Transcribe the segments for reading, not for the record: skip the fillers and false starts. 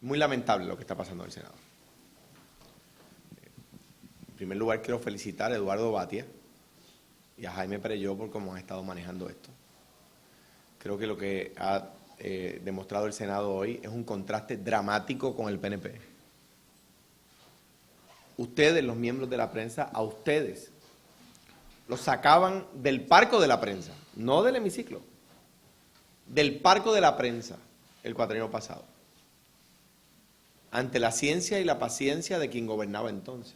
Muy lamentable lo que está pasando en el Senado. En primer lugar, quiero felicitar a Eduardo Batia y a Jaime Perelló por cómo han estado manejando esto. Creo que lo que ha demostrado el Senado hoy es un contraste dramático con el PNP. Ustedes, los miembros de la prensa, a ustedes los sacaban del palco de la prensa, no del hemiciclo, del palco de la prensa el cuatrienio pasado, ante la ciencia y la paciencia de quien gobernaba entonces.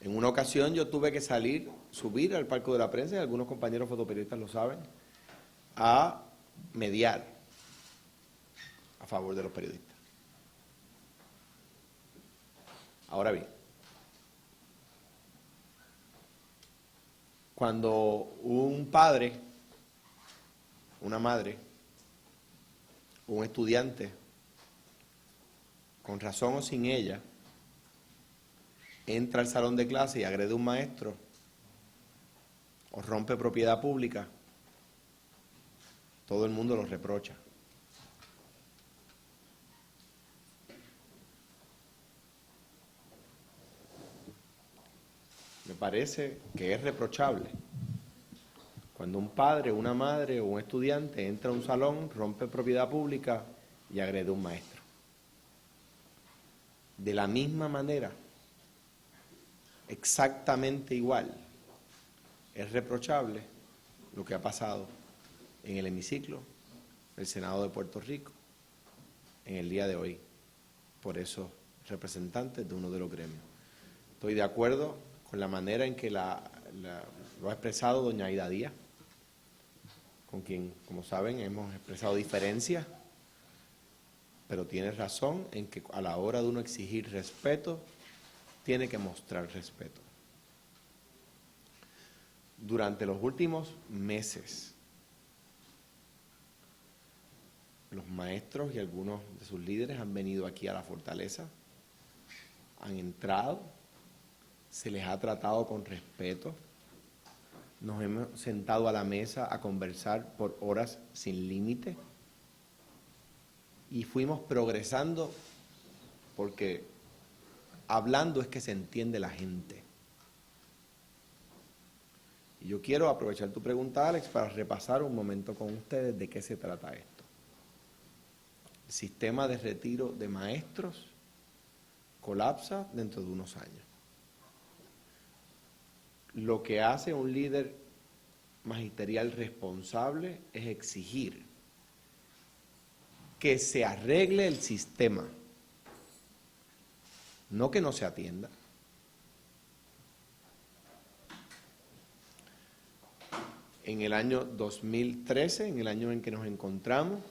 En una ocasión yo tuve que subir al palco de la prensa, y algunos compañeros fotoperiodistas lo saben, a mediar a favor de los periodistas. Ahora bien, cuando un padre, una madre, un estudiante, con razón o sin ella, entra al salón de clase y agrede a un maestro o rompe propiedad pública, todo el mundo lo reprocha. Me parece que es reprochable cuando un padre, una madre o un estudiante entra a un salón, rompe propiedad pública y agrede a un maestro. De la misma manera, exactamente igual, es reprochable lo que ha pasado en el hemiciclo del Senado de Puerto Rico en el día de hoy por esos representantes de uno de los gremios. Estoy de acuerdo con la manera en que lo ha expresado doña Aida Díaz, con quien, como saben, hemos expresado diferencias, pero tiene razón en que a la hora de uno exigir respeto, tiene que mostrar respeto. Durante los últimos meses, los maestros y algunos de sus líderes han venido aquí a la fortaleza, han entrado, se les ha tratado con respeto, nos hemos sentado a la mesa a conversar por horas sin límite y fuimos progresando porque hablando es que se entiende la gente. Y yo quiero aprovechar tu pregunta, Alex, para repasar un momento con ustedes de qué se trata esto. El sistema de retiro de maestros colapsa dentro de unos años. Lo que hace un líder magisterial responsable es exigir que se arregle el sistema, no que no se atienda. En el año 2013, en el año en que nos encontramos,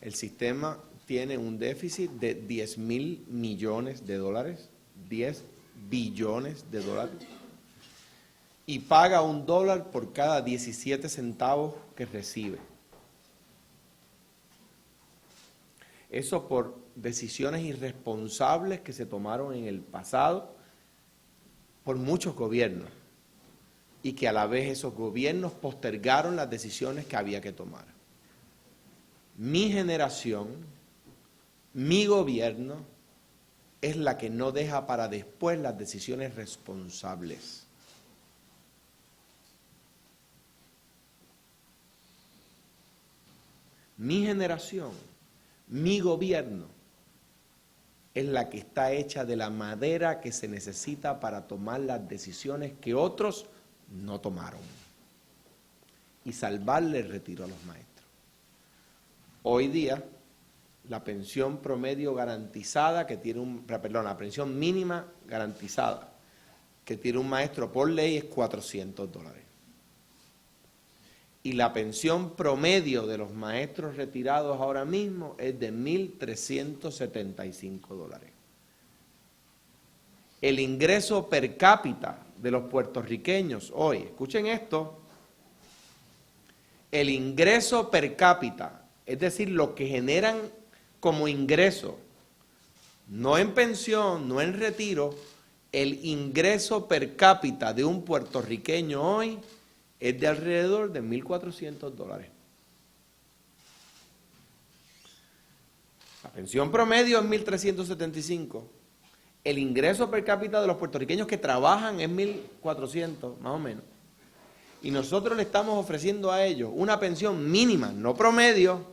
el sistema tiene un déficit de 10.000 millones de dólares, 10 billones de dólares, y paga $1 por cada 17 centavos que recibe. Eso por decisiones irresponsables que se tomaron en el pasado por muchos gobiernos y que a la vez esos gobiernos postergaron las decisiones que había que tomar. Mi generación, mi gobierno, es la que no deja para después las decisiones responsables. Mi generación, mi gobierno, es la que está hecha de la madera que se necesita para tomar las decisiones que otros no tomaron y salvarle el retiro a los maestros. Hoy día, la pensión promedio garantizada que tiene la pensión mínima garantizada que tiene un maestro por ley es $400. Y la pensión promedio de los maestros retirados ahora mismo es de $1.375. El ingreso per cápita de los puertorriqueños hoy, escuchen esto, el ingreso per cápita, es decir, lo que generan como ingreso, no en pensión, no en retiro, el ingreso per cápita de un puertorriqueño hoy es de alrededor de $1.400. pensión promedio es 1.375. El ingreso per cápita de los puertorriqueños que trabajan es 1.400, más o menos. Y nosotros le estamos ofreciendo a ellos una pensión mínima, no promedio,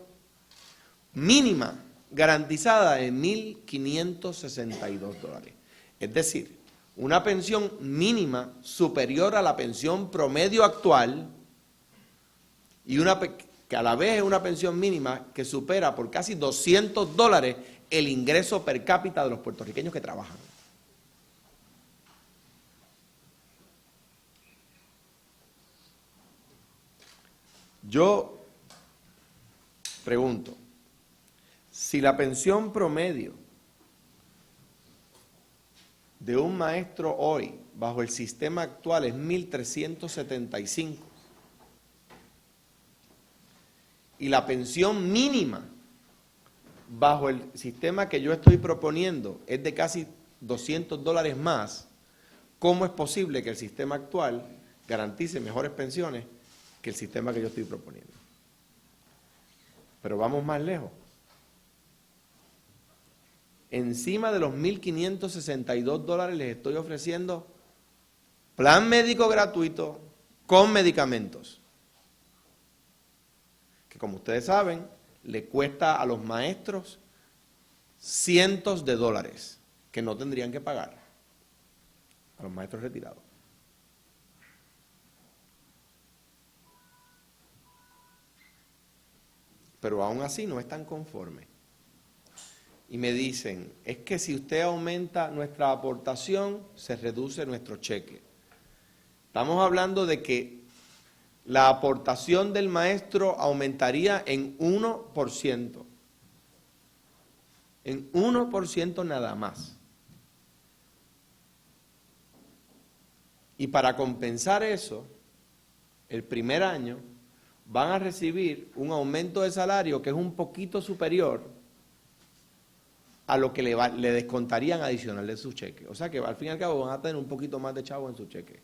mínima, garantizada en $1.562. Es decir, una pensión mínima superior a la pensión promedio actual y que a la vez es una pensión mínima que supera por casi $200 el ingreso per cápita de los puertorriqueños que trabajan. Yo pregunto, si la pensión promedio de un maestro hoy, bajo el sistema actual, es 1.375, y la pensión mínima bajo el sistema que yo estoy proponiendo es de casi $200 más, ¿cómo es posible que el sistema actual garantice mejores pensiones que el sistema que yo estoy proponiendo? Pero vamos más lejos. Encima de los $1.562 les estoy ofreciendo plan médico gratuito con medicamentos, que como ustedes saben, le cuesta a los maestros cientos de dólares que no tendrían que pagar a los maestros retirados. Pero aún así no están conformes. Y me dicen, es que si usted aumenta nuestra aportación, se reduce nuestro cheque. Estamos hablando de que la aportación del maestro aumentaría en 1%. En 1% nada más. Y para compensar eso, el primer año van a recibir un aumento de salario que es un poquito superior a lo que le descontarían adicional de su cheque. O sea que al fin y al cabo van a tener un poquito más de chavo en su cheque.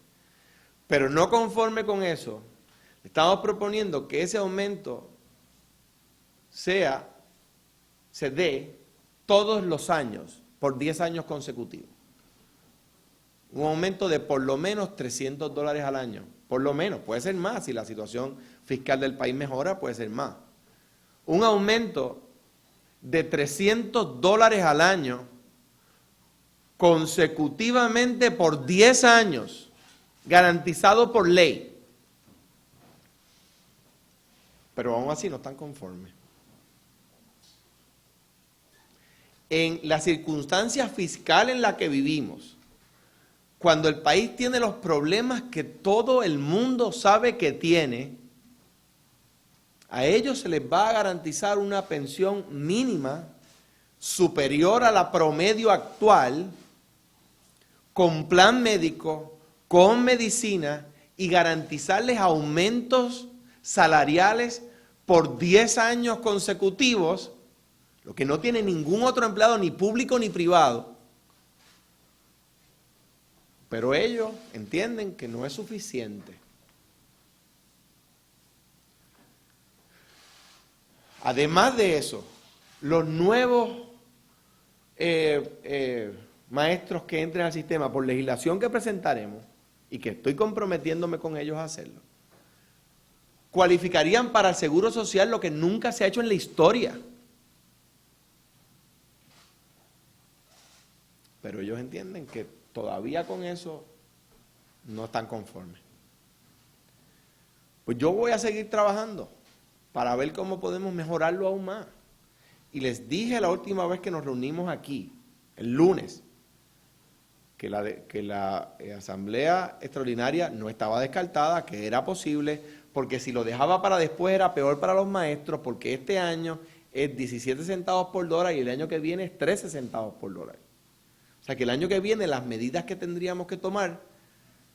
Pero no conforme con eso, estamos proponiendo que ese aumento se dé todos los años, por 10 años consecutivos. Un aumento de por lo menos $300 al año. Por lo menos, puede ser más, si la situación fiscal del país mejora, puede ser más. Un aumento de $300 al año consecutivamente por 10 años, garantizado por ley. Pero aún así no están conformes. En la circunstancia fiscal en la que vivimos, cuando el país tiene los problemas que todo el mundo sabe que tiene, a ellos se les va a garantizar una pensión mínima superior a la promedio actual, con plan médico, con medicina y garantizarles aumentos salariales por 10 años consecutivos, lo que no tiene ningún otro empleado, ni público ni privado. Pero ellos entienden que no es suficiente. Además de eso, los nuevos maestros que entren al sistema por legislación que presentaremos, y que estoy comprometiéndome con ellos a hacerlo, cualificarían para el Seguro Social lo que nunca se ha hecho en la historia. Pero ellos entienden que todavía con eso no están conformes. Pues yo voy a seguir trabajando para ver cómo podemos mejorarlo aún más. Y les dije la última vez que nos reunimos aquí, el lunes, que la asamblea extraordinaria no estaba descartada, que era posible, porque si lo dejaba para después era peor para los maestros, porque este año es 17 centavos por dólar y el año que viene es 13 centavos por dólar. O sea que el año que viene las medidas que tendríamos que tomar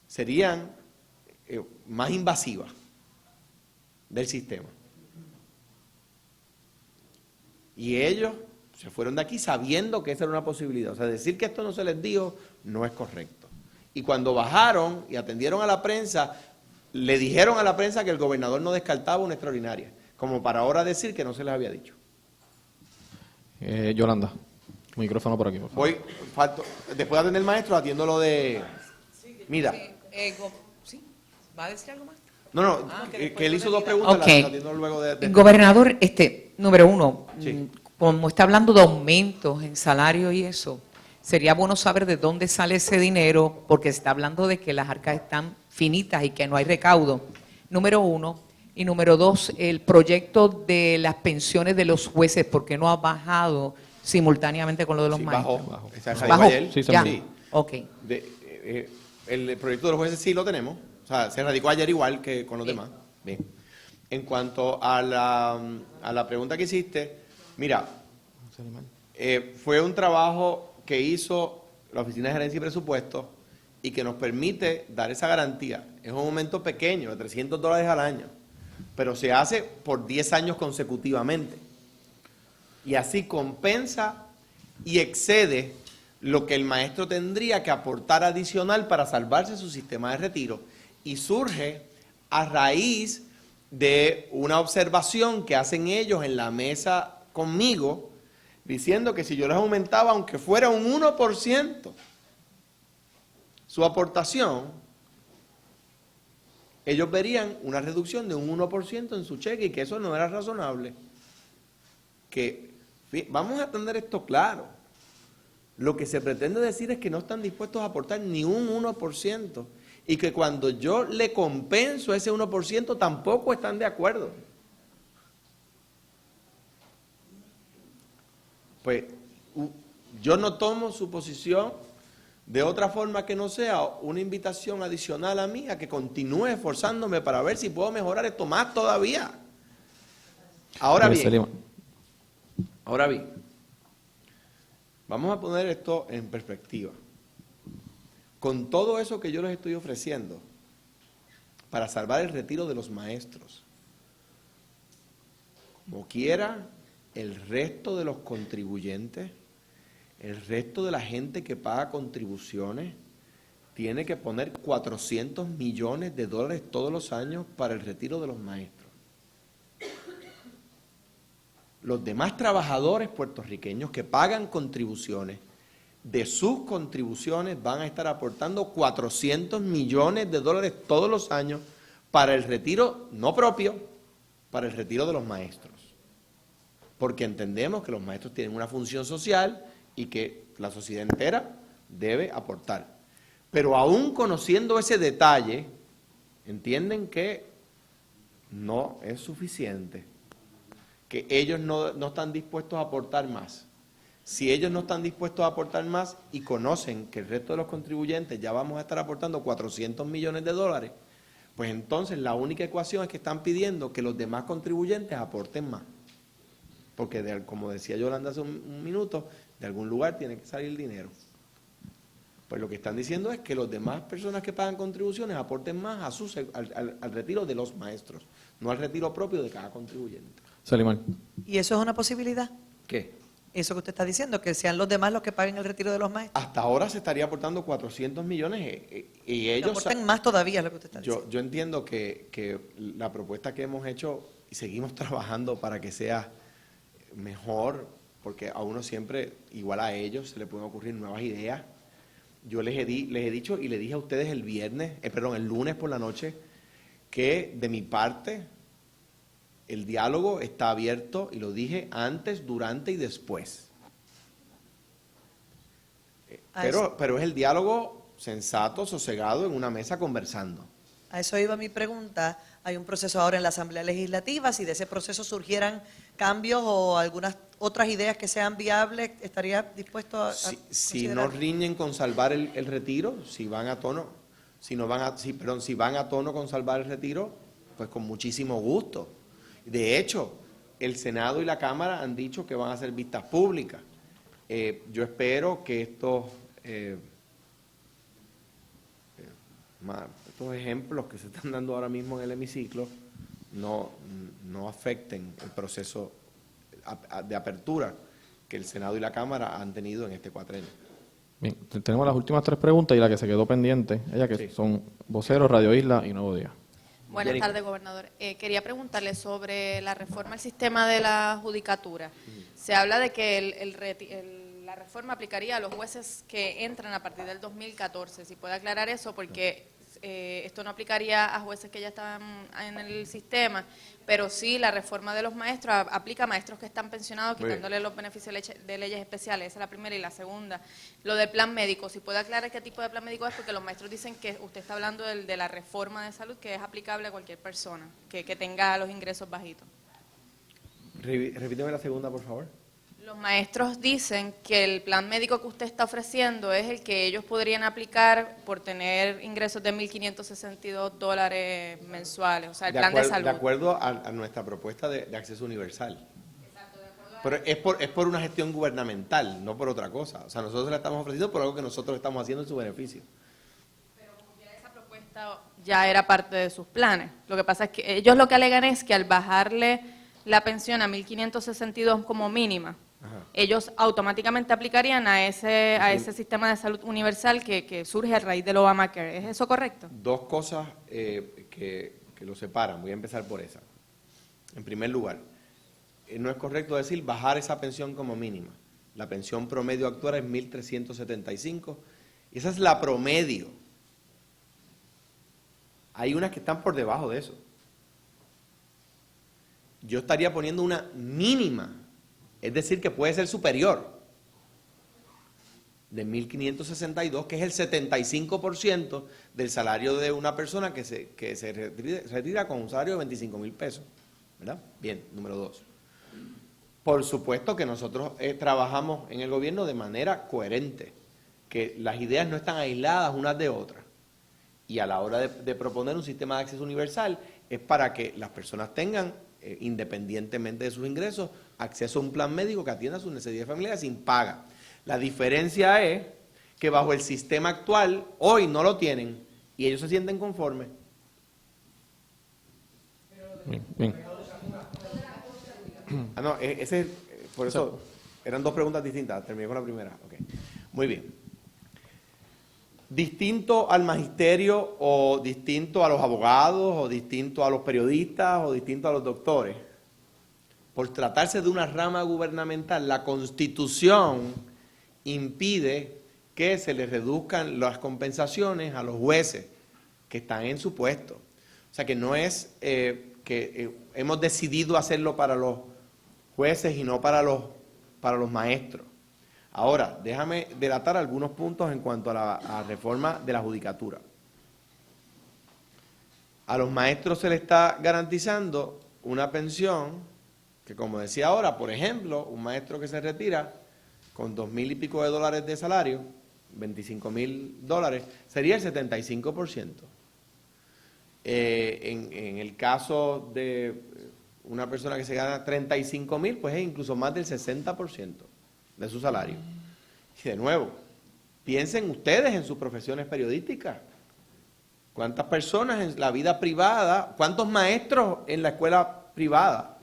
serían más invasivas del sistema. Y ellos se fueron de aquí sabiendo que esa era una posibilidad. O sea, decir que esto no se les dijo no es correcto. Y cuando bajaron y atendieron a la prensa, le dijeron a la prensa que el gobernador no descartaba una extraordinaria, como para ahora decir que no se les había dicho. Yolanda, micrófono por aquí, por favor. Después de atender el maestro, atiendo lo de... Mira. ¿Sí? ¿Va a decir algo más? No, que él hizo dos preguntas, Ok. las atiendo luego de... Gobernador, número uno, Sí. como está hablando de aumentos en salario y eso, sería bueno saber de dónde sale ese dinero, porque se está hablando de que las arcas están finitas y que no hay recaudo. Número uno. Y número dos, el proyecto de las pensiones de los jueces, ¿por qué no ha bajado simultáneamente con lo de los maestros? Bajó. Está en ¿Bajó? ayer. Sí, Ya. Sí. Ok. El proyecto de los jueces sí lo tenemos. O sea, se radicó ayer igual que con los demás. Bien. En cuanto a la pregunta que hiciste, mira, fue un trabajo que hizo la Oficina de Gerencia y Presupuesto y que nos permite dar esa garantía. Es un aumento pequeño, de $300 al año, pero se hace por 10 años consecutivamente. Y así compensa y excede lo que el maestro tendría que aportar adicional para salvarse su sistema de retiro. Y surge a raíz de una observación que hacen ellos en la mesa conmigo, diciendo que si yo les aumentaba, aunque fuera un 1%, su aportación, ellos verían una reducción de un 1% en su cheque y que eso no era razonable. Vamos a tener esto claro. Lo que se pretende decir es que no están dispuestos a aportar ni un 1% y que cuando yo le compenso ese 1% tampoco están de acuerdo. Pues yo no tomo su posición de otra forma que no sea una invitación adicional a mí a que continúe esforzándome para ver si puedo mejorar esto más todavía. Ahora bien, vamos a poner esto en perspectiva. Con todo eso que yo les estoy ofreciendo para salvar el retiro de los maestros, como quiera, el resto de los contribuyentes, el resto de la gente que paga contribuciones, tiene que poner $400 millones todos los años para el retiro de los maestros. Los demás trabajadores puertorriqueños que pagan contribuciones, de sus contribuciones van a estar aportando $400 millones todos los años para el retiro, no propio, para el retiro de los maestros. Porque entendemos que los maestros tienen una función social y que la sociedad entera debe aportar. Pero aún conociendo ese detalle, entienden que no es suficiente, que ellos no están dispuestos a aportar más. Si ellos no están dispuestos a aportar más y conocen que el resto de los contribuyentes ya vamos a estar aportando $400 millones, pues entonces la única ecuación es que están pidiendo que los demás contribuyentes aporten más. Porque, como decía Yolanda hace un minuto, de algún lugar tiene que salir dinero. Pues lo que están diciendo es que las demás personas que pagan contribuciones aporten más al retiro de los maestros, no al retiro propio de cada contribuyente. Salimar. ¿Y eso es una posibilidad? ¿Qué? Eso que usted está diciendo, que sean los demás los que paguen el retiro de los maestros. Hasta ahora se estaría aportando $400 millones y ellos... Aporten más todavía, es lo que usted está diciendo. Yo entiendo que la propuesta que hemos hecho y seguimos trabajando para que sea mejor, porque a uno siempre, igual a ellos, se le pueden ocurrir nuevas ideas. Yo les he dicho y le dije a ustedes el lunes por la noche, que de mi parte el diálogo está abierto, y lo dije antes, durante y después. Pero es el diálogo sensato, sosegado, en una mesa conversando. A eso iba mi pregunta. Hay un proceso ahora en la Asamblea Legislativa. Si de ese proceso surgieran cambios o algunas otras ideas que sean viables, ¿estaría dispuesto a si no riñen con salvar el retiro, si van a tono, si van a tono con salvar el retiro, pues con muchísimo gusto. De hecho, el Senado y la Cámara han dicho que van a hacer vistas públicas. Yo espero que estos ejemplos que se están dando ahora mismo en el hemiciclo no afecten el proceso de apertura que el Senado y la Cámara han tenido en este cuatrenio. Bien, tenemos las últimas tres preguntas y la que se quedó pendiente, que Sí. son Vocero, Radio Isla y Nuevo Día. Buenas Jenny. tardes, gobernador. Quería preguntarle sobre la reforma al sistema de la judicatura. Se habla de que la reforma aplicaría a los jueces que entran a partir del 2014. Si puede aclarar eso, porque esto no aplicaría a jueces que ya están en el sistema, pero sí la reforma de los maestros aplica a maestros que están pensionados, Muy bien. quitándole los beneficios de leyes especiales. Esa es la primera. Y la segunda, lo del plan médico. Si puede aclarar qué tipo de plan médico es, porque los maestros dicen que usted está hablando de la reforma de salud, que es aplicable a cualquier persona que tenga los ingresos bajitos. Repíteme la segunda, por favor. Los maestros dicen que el plan médico que usted está ofreciendo es el que ellos podrían aplicar por tener ingresos de $1.562 mensuales, o sea, el plan de salud. De acuerdo a nuestra propuesta de acceso universal. Pero es por una gestión gubernamental, no por otra cosa. O sea, nosotros la estamos ofreciendo por algo que nosotros estamos haciendo en su beneficio. Pero como ya esa propuesta ya era parte de sus planes. Lo que pasa es que ellos lo que alegan es que al bajarle la pensión a 1.562 como mínima, ellos automáticamente aplicarían a ese sistema de salud universal que surge a raíz del Obamacare. ¿Es eso correcto? Dos cosas que lo separan. Voy a empezar por esa. En primer lugar, no es correcto decir bajar esa pensión como mínima. La pensión promedio actual es 1.375 y esa es la promedio. Hay unas que están por debajo de eso. Yo estaría poniendo una mínima, es decir, que puede ser superior de 1.562, que es el 75% del salario de una persona que se retira con un salario de 25,000 pesos. ¿Verdad? Bien, número 2. Por supuesto que nosotros trabajamos en el gobierno de manera coherente, que las ideas no están aisladas unas de otras. Y a la hora de proponer un sistema de acceso universal es para que las personas tengan, independientemente de sus ingresos, acceso a un plan médico que atienda sus necesidades familiares sin paga. La diferencia es que bajo el sistema actual, hoy no lo tienen y ellos se sienten conformes. Bien, bien. Ah, no, por eso eran dos preguntas distintas. Terminé con la primera. Okay. Muy bien. Distinto al magisterio o distinto a los abogados o distinto a los periodistas o distinto a los doctores, por tratarse de una rama gubernamental, la Constitución impide que se les reduzcan las compensaciones a los jueces que están en su puesto. O sea que no es que hemos decidido hacerlo para los jueces y no para los maestros. Ahora, déjame delatar algunos puntos en cuanto a la reforma de la judicatura. A los maestros se les está garantizando una pensión que, como decía ahora, por ejemplo, un maestro que se retira con $2,000 y pico de salario, $25,000, sería el 75%. En el caso de una persona que se gana 35,000, pues es incluso más del 60% de su salario. Y de nuevo, piensen ustedes en sus profesiones periodísticas. ¿Cuántas personas en la vida privada, cuántos maestros en la escuela privada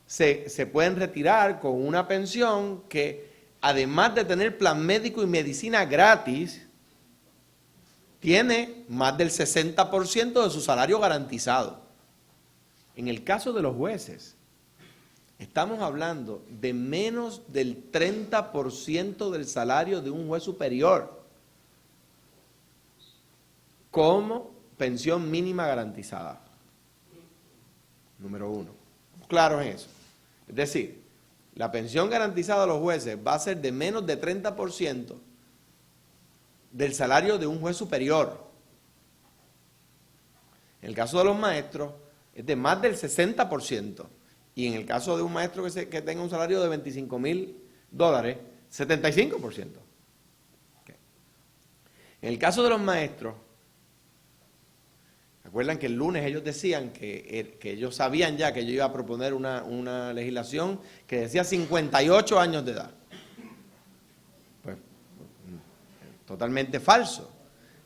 se pueden retirar con una pensión que, además de tener plan médico y medicina gratis, tiene más del 60% de su salario garantizado? En el caso de los jueces, estamos hablando de menos del 30% del salario de un juez superior como pensión mínima garantizada. Número 1. Claro en eso. Es decir, la pensión garantizada a los jueces va a ser de menos de 30% del salario de un juez superior. En el caso de los maestros es de más del 60%. Y en el caso de un maestro que tenga un salario de $25,000, 75%. Okay. En el caso de los maestros, recuerdan que el lunes ellos decían que ellos sabían ya que yo iba a proponer una legislación que decía 58 años de edad. Pues, totalmente falso.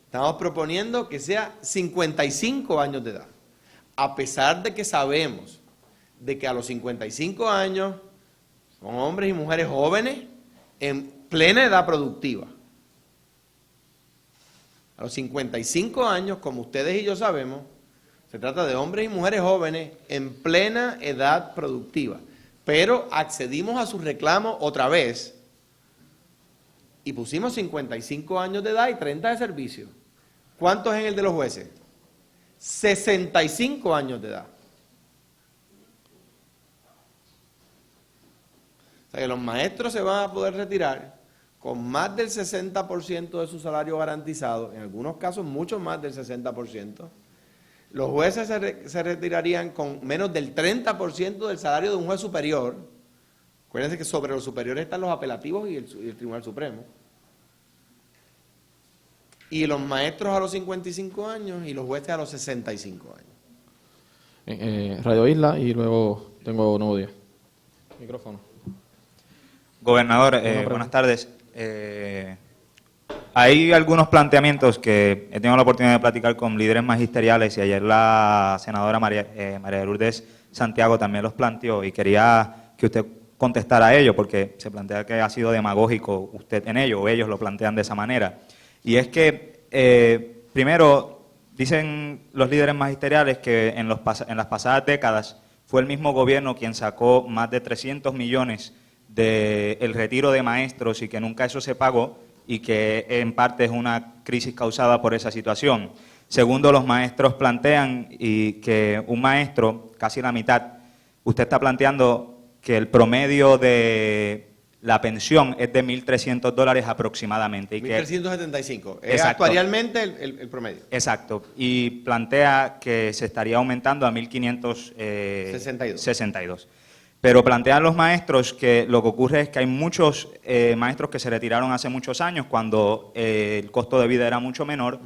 Estamos proponiendo que sea 55 años de edad. A pesar de que sabemos de que a los 55 años son hombres y mujeres jóvenes en plena edad productiva. A los 55 años, como ustedes y yo sabemos, Se trata de hombres y mujeres jóvenes en plena edad productiva. Pero accedimos a su reclamo otra vez y pusimos 55 años de edad y 30 de servicio. ¿Cuánto es en el de los jueces? 65 años de edad. O sea que los maestros se van a poder retirar con más del 60% de su salario garantizado, en algunos casos mucho más del 60%. Los jueces se retirarían con menos del 30% del salario de un juez superior. Acuérdense que sobre los superiores están los apelativos y el Tribunal Supremo. Y los maestros a los 55 años y los jueces a los 65 años. Radio Isla y luego tengo Nuevo Día. Micrófono. Gobernador, buenas tardes. Hay algunos planteamientos que he tenido la oportunidad de platicar con líderes magisteriales y ayer la senadora María de Lourdes Santiago también los planteó y quería que usted contestara a ello porque se plantea que ha sido demagógico usted en ello o ellos lo plantean de esa manera. Y es que, primero, dicen los líderes magisteriales que en las pasadas décadas fue el mismo gobierno quien sacó más de 300 millones del retiro de maestros y que nunca eso se pagó y que en parte es una crisis causada por esa situación. Segundo, los maestros plantean y que un maestro, casi la mitad, usted está planteando que el promedio de la pensión es de $1.300 aproximadamente. Y 1.375. Es Exacto. actualmente el promedio. Exacto. Y plantea que se estaría aumentando a 1.562. Pero plantean los maestros que lo que ocurre es que hay muchos maestros que se retiraron hace muchos años cuando el costo de vida era mucho menor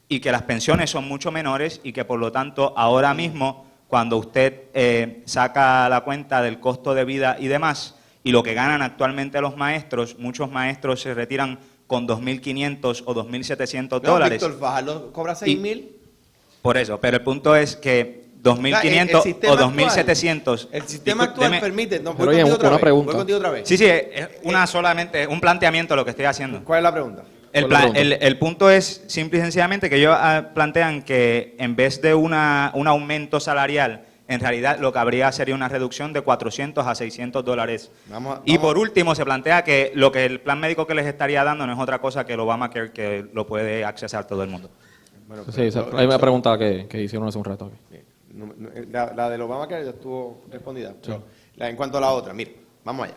y que las pensiones son mucho menores y que por lo tanto ahora mismo cuando usted saca la cuenta del costo de vida y demás y lo que ganan actualmente los maestros, muchos maestros se retiran con $2.500 o $2.700. No, Víctor Fajardo cobra 6.000. Por eso, pero el punto es que 2.500 o 2.700. El sistema actual permite. No, Pero oye, una pregunta. Voy contigo otra vez. Sí, es solamente un planteamiento lo que estoy haciendo. ¿Cuál es la pregunta? El punto es simple y sencillamente que ellos plantean que en vez de un aumento salarial, en realidad lo que habría sería una reducción de $400 a $600. Y por último se plantea que lo que el plan médico que les estaría dando no es otra cosa que el Obamacare que lo puede accesar todo el mundo. Bueno, sí, hay una pregunta que hicieron hace un rato aquí. La del Obamacare ya estuvo respondida. Pero en cuanto a la otra, mire, vamos allá.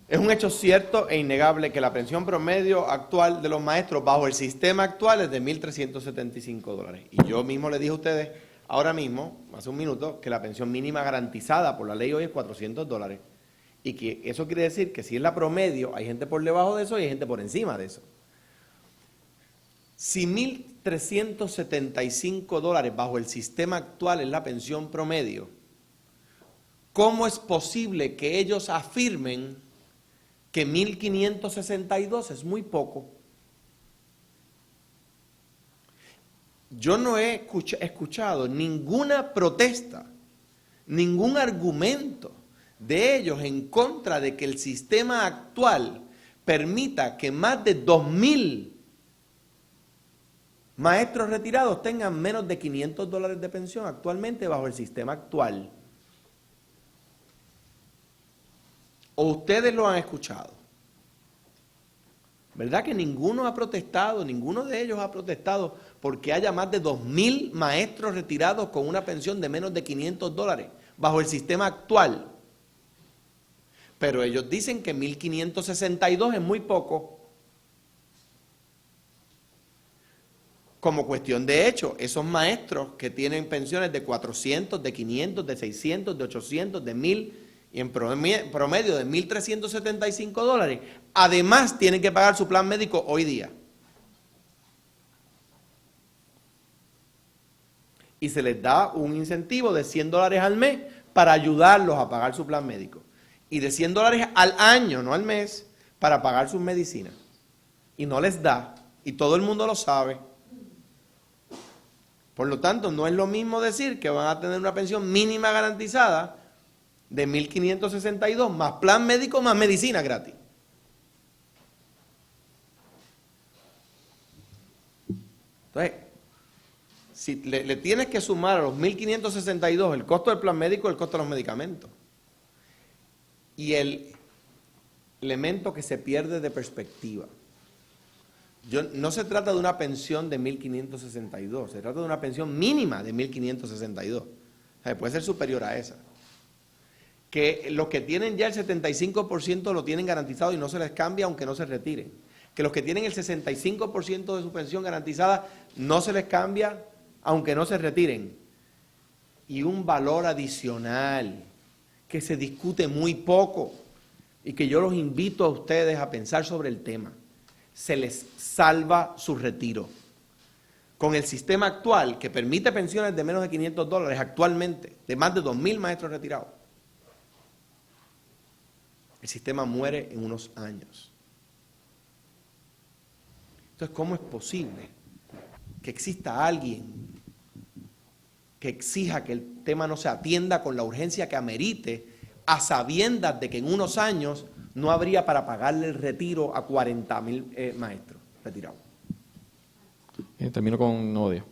Es un hecho cierto e innegable que la pensión promedio actual de los maestros bajo el sistema actual es de $1.375. Y yo mismo le dije a ustedes, ahora mismo, hace un minuto, que la pensión mínima garantizada por la ley hoy es $400. Y que eso quiere decir que si es la promedio, hay gente por debajo de eso y hay gente por encima de eso. Si $1.375 bajo el sistema actual es la pensión promedio, ¿cómo es posible que ellos afirmen que 1.562 es muy poco? Yo no he escuchado ninguna protesta, ningún argumento de ellos en contra de que el sistema actual permita que más de 2.000 maestros retirados tengan menos de $500 de pensión actualmente bajo el sistema actual. ¿O ustedes lo han escuchado? ¿Verdad que ninguno ha protestado, ninguno de ellos ha protestado porque haya más de 2.000 maestros retirados con una pensión de menos de $500 bajo el sistema actual? Pero ellos dicen que 1.562 es muy poco. Como cuestión de hecho, esos maestros que tienen pensiones de 400, de 500, de 600, de 800, de 1.000 y en promedio de $1.375, además tienen que pagar su plan médico hoy día. Y se les da un incentivo de $100 al mes para ayudarlos a pagar su plan médico. Y de $100 al año, no al mes, para pagar sus medicinas. Y no les da, y todo el mundo lo sabe. Por lo tanto, no es lo mismo decir que van a tener una pensión mínima garantizada de 1.562 más plan médico más medicina gratis. Entonces, si le tienes que sumar a los 1.562 el costo del plan médico y el costo de los medicamentos. Y el elemento que se pierde de perspectiva. No se trata de una pensión de 1.562, se trata de una pensión mínima de 1.562. O sea, puede ser superior a esa. Que los que tienen ya el 75% lo tienen garantizado y no se les cambia aunque no se retiren. Que los que tienen el 65% de su pensión garantizada no se les cambia aunque no se retiren. Y un valor adicional que se discute muy poco y que yo los invito a ustedes a pensar sobre el tema. Se les salva su retiro. Con el sistema actual, que permite pensiones de menos de $500 actualmente, de más de 2.000 maestros retirados, el sistema muere en unos años. Entonces, ¿cómo es posible que exista alguien que exija que el tema no se atienda con la urgencia que amerite, a sabiendas de que en unos años no habría para pagarle el retiro a 40.000 maestros retirados? Termino con Nodia.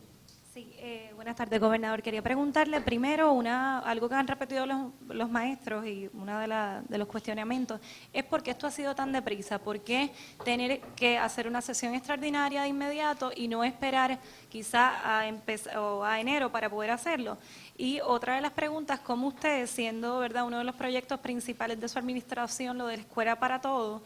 Sí, buenas tardes, gobernador. Quería preguntarle primero algo que han repetido los maestros y uno de los cuestionamientos es por qué esto ha sido tan deprisa, por qué tener que hacer una sesión extraordinaria de inmediato y no esperar quizá a enero para poder hacerlo. Y otra de las preguntas, ¿cómo usted, siendo verdad uno de los proyectos principales de su administración, lo de la Escuela para Todos,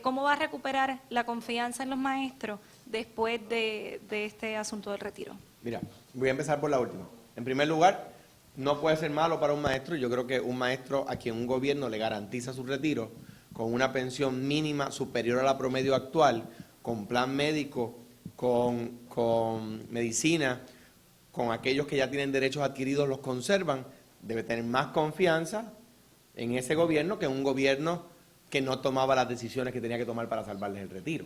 cómo va a recuperar la confianza en los maestros después de este asunto del retiro? Mira, voy a empezar por la última. En primer lugar, no puede ser malo para un maestro. Yo creo que un maestro a quien un gobierno le garantiza su retiro con una pensión mínima superior a la promedio actual, con plan médico, con medicina, con aquellos que ya tienen derechos adquiridos los conservan, debe tener más confianza en ese gobierno que en un gobierno que no tomaba las decisiones que tenía que tomar para salvarles el retiro.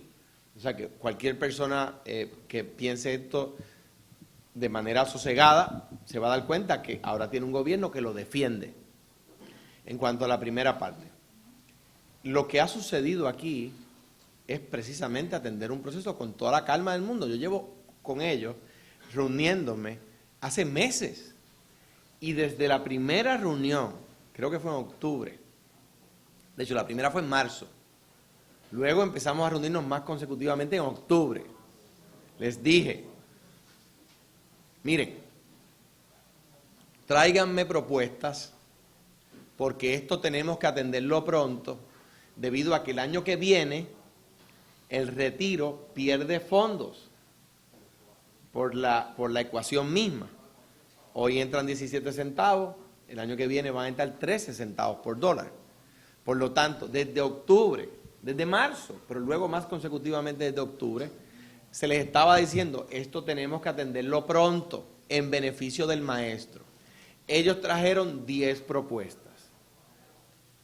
O sea que cualquier persona que piense esto de manera sosegada se va a dar cuenta que ahora tiene un gobierno que lo defiende. En cuanto a la primera parte, lo que ha sucedido aquí es precisamente atender un proceso con toda la calma del mundo. Yo llevo con ellos reuniéndome hace meses y desde la primera reunión, creo que fue en octubre, de hecho la primera fue en marzo, luego empezamos a reunirnos más consecutivamente en octubre, les dije, miren, tráiganme propuestas porque esto tenemos que atenderlo pronto debido a que el año que viene el retiro pierde fondos por la ecuación misma. Hoy entran 17 centavos, el año que viene van a entrar 13 centavos por dólar. Por lo tanto, desde octubre, desde marzo, pero luego más consecutivamente desde octubre, se les estaba diciendo, esto tenemos que atenderlo pronto, en beneficio del maestro. Ellos trajeron 10 propuestas.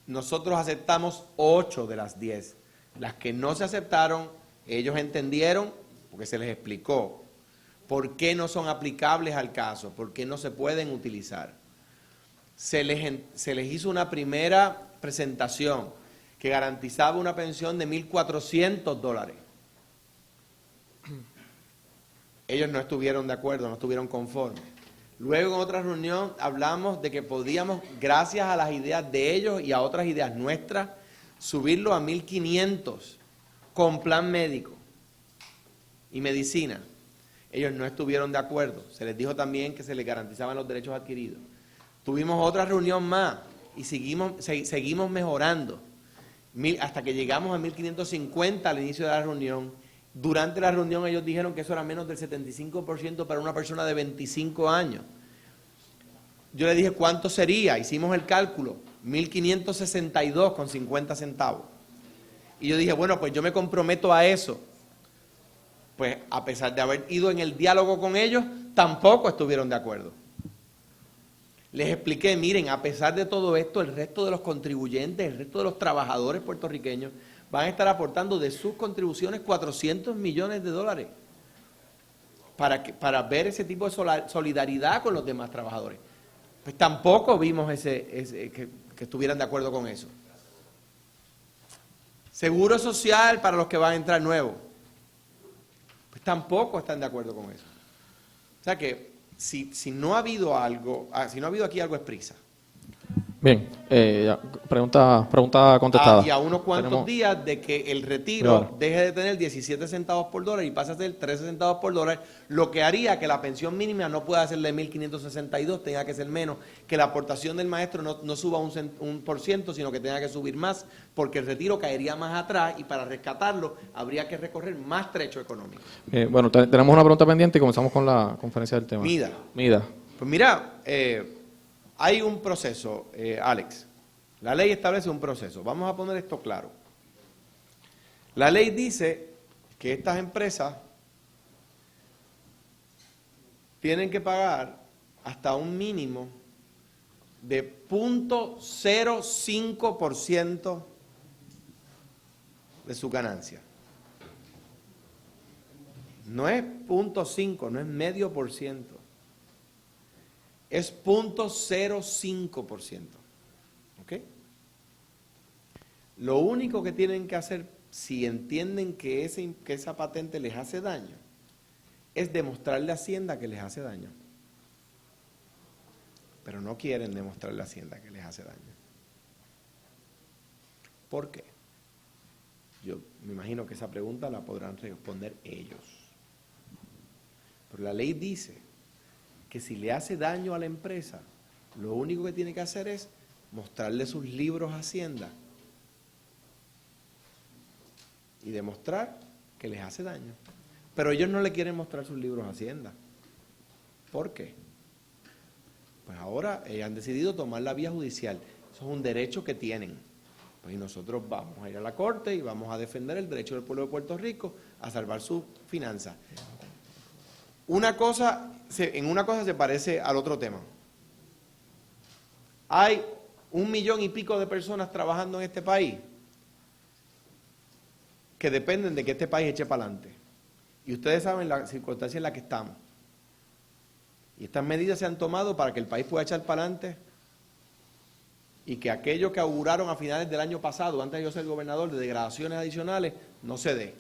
Nosotros aceptamos 8 de las 10. Las que no se aceptaron, ellos entendieron, porque se les explicó, por qué no son aplicables al caso, por qué no se pueden utilizar. Se les hizo una primera presentación que garantizaba una pensión de $1.400. Ellos no estuvieron de acuerdo, no estuvieron conformes. Luego en otra reunión hablamos de que podíamos, gracias a las ideas de ellos y a otras ideas nuestras, subirlo a 1.500 con plan médico y medicina. Ellos no estuvieron de acuerdo. Se les dijo también que se les garantizaban los derechos adquiridos. Tuvimos otra reunión más y seguimos mejorando hasta que llegamos a 1.550 al inicio de la reunión. Durante la reunión ellos dijeron que eso era menos del 75% para una persona de 25 años. Yo le dije, ¿cuánto sería? Hicimos el cálculo, 1.562 con 50 centavos. Y yo dije, bueno, pues yo me comprometo a eso. Pues a pesar de haber ido en el diálogo con ellos, tampoco estuvieron de acuerdo. Les expliqué, miren, a pesar de todo esto, el resto de los contribuyentes, el resto de los trabajadores puertorriqueños van a estar aportando de sus contribuciones $400 millones para ver ese tipo de solidaridad con los demás trabajadores. Pues tampoco vimos que estuvieran de acuerdo con eso. Seguro social para los que van a entrar nuevos. Pues tampoco están de acuerdo con eso. O sea que si no ha habido algo, si no ha habido aquí algo es prisa. Bien, ya, pregunta contestada. Y a unos cuantos Tenemos- días de que el retiro Claro. deje de tener 17 centavos por dólar y pase a ser 13 centavos por dólar, lo que haría que la pensión mínima no pueda ser de 1.562, tenga que ser menos, que la aportación del maestro no suba un por ciento, sino que tenga que subir más, porque el retiro caería más atrás y para rescatarlo habría que recorrer más trecho económico. bueno, tenemos una pregunta pendiente y comenzamos con la conferencia del tema. Mida. Mida. Pues mira, hay un proceso, Alex. La ley establece un proceso. Vamos a poner esto claro. La ley dice que estas empresas tienen que pagar hasta un mínimo de 0.05% de su ganancia. No es 0.5, no es medio por ciento. Es 0.05%. ¿Ok? Lo único que tienen que hacer, si entienden que esa patente les hace daño, es demostrarle a Hacienda que les hace daño. Pero no quieren demostrarle a Hacienda que les hace daño. ¿Por qué? Yo me imagino que esa pregunta la podrán responder ellos. Pero la ley dice que si le hace daño a la empresa, lo único que tiene que hacer es mostrarle sus libros a Hacienda y demostrar que les hace daño. Pero ellos no le quieren mostrar sus libros a Hacienda. ¿Por qué? Pues ahora han decidido tomar la vía judicial. Eso es un derecho que tienen. Pues y nosotros vamos a ir a la corte y vamos a defender el derecho del pueblo de Puerto Rico a salvar sus finanzas. En una cosa se parece al otro tema. Hay 1 millón y pico de personas trabajando en este país que dependen de que este país eche para adelante. Y ustedes saben la circunstancia en la que estamos. Y estas medidas se han tomado para que el país pueda echar para adelante y que aquello que auguraron a finales del año pasado, antes de yo ser gobernador, de degradaciones adicionales, no se dé.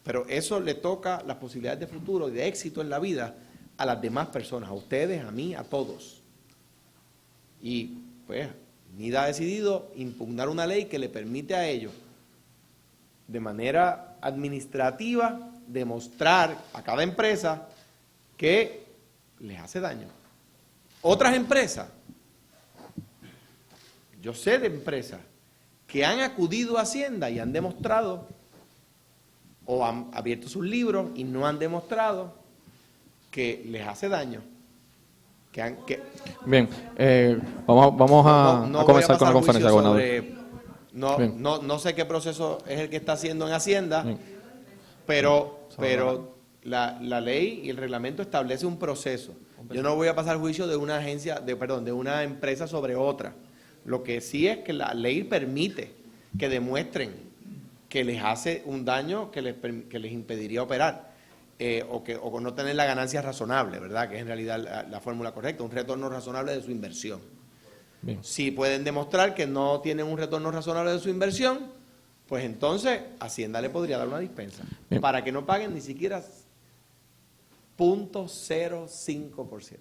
Pero eso le toca las posibilidades de futuro y de éxito en la vida a las demás personas, a ustedes, a mí, a todos. Y pues NIDA ha decidido impugnar una ley que le permite a ellos, de manera administrativa, demostrar a cada empresa que les hace daño. Otras empresas, yo sé de empresas que han acudido a Hacienda y han demostrado o han abierto sus libros y no han demostrado que les hace daño. Bien, vamos a comenzar con la conferencia, gobernador. No sé qué proceso es el que está haciendo en Hacienda, Bien. pero la ley y el reglamento establece un proceso. Yo no voy a pasar juicio de una de una empresa sobre otra. Lo que sí es que la ley permite que demuestren que les hace un daño que les impediría operar o no tener la ganancia razonable, ¿verdad? Que es en realidad la fórmula correcta, un retorno razonable de su inversión. Bien. Si pueden demostrar que no tienen un retorno razonable de su inversión, pues entonces Hacienda le podría dar una dispensa Bien. para que no paguen ni siquiera 0.05%.